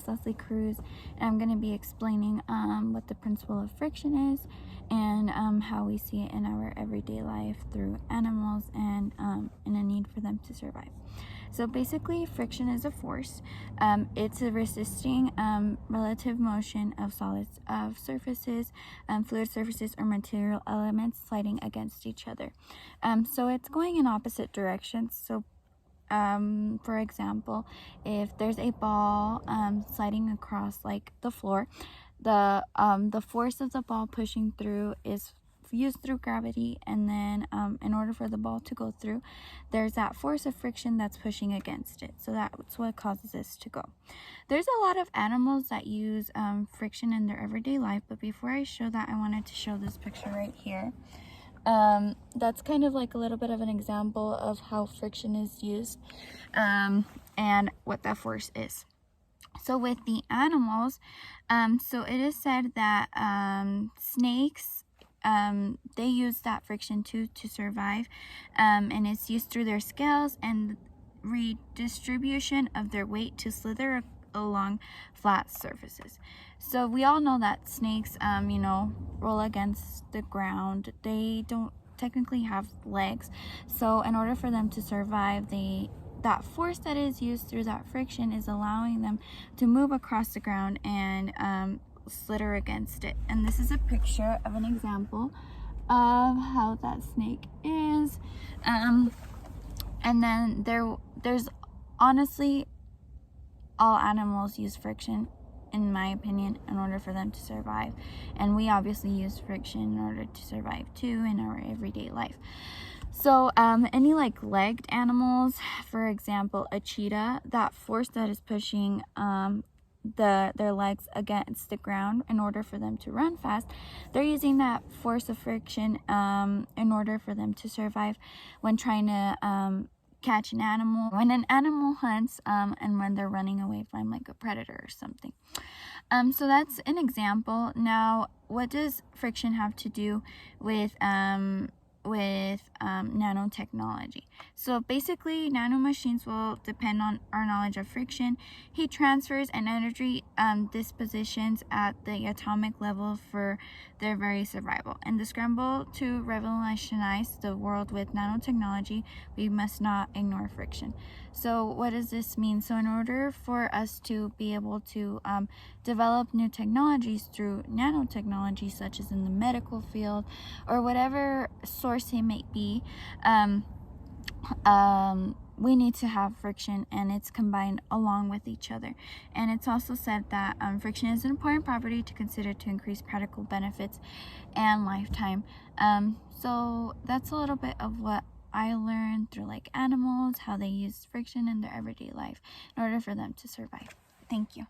is Leslie Cruz, and I'm going to be explaining what the principle of friction is and how we see it in our everyday life through animals and in a need for them to survive. So basically, friction is a force. It's a resisting relative motion of solids, of surfaces, fluid surfaces, or material elements sliding against each other. So it's going in opposite directions. So for example, if there's a ball sliding across like the floor, the force of the ball pushing through is used through gravity, and then in order for the ball to go through, there's that force of friction that's pushing against it. So that's what causes this to go. There's a lot of animals that use friction in their everyday life, but before I show that, I wanted to show this picture right here. That's kind of like a little bit of an example of how friction is used and what that force is. So with the animals, so it is said that snakes, they use that friction to survive, and it's used through their scales and redistribution of their weight to slither along flat surfaces. So we all know that snakes, roll against the ground. They don't technically have legs, so in order for them to survive, that force that is used through that friction is allowing them to move across the ground and slither against it. And this is a picture of an example of how that snake is. And then there's honestly, all animals use friction, in my opinion, in order for them to survive. And we obviously use friction in order to survive too in our everyday life. So any like legged animals, for example, a cheetah, that force that is pushing their legs against the ground in order for them to run fast, they're using that force of friction in order for them to survive when trying to catch an animal, when an animal hunts, and when they're running away from like a predator or something. So that's an example. Now, what does friction have to do with nanotechnology? So basically, nanomachines will depend on our knowledge of friction, heat transfers, and energy dispositions at the atomic level for their very survival. In the scramble to revolutionize the world with nanotechnology, we must not ignore friction. So what does this mean? So in order for us to be able to develop new technologies through nanotechnology, such as in the medical field or whatever source it may be, we need to have friction, and it's combined along with each other. And it's also said that friction is an important property to consider to increase practical benefits and lifetime. So that's a little bit of what I learned through like animals, how they use friction in their everyday life in order for them to survive. Thank you.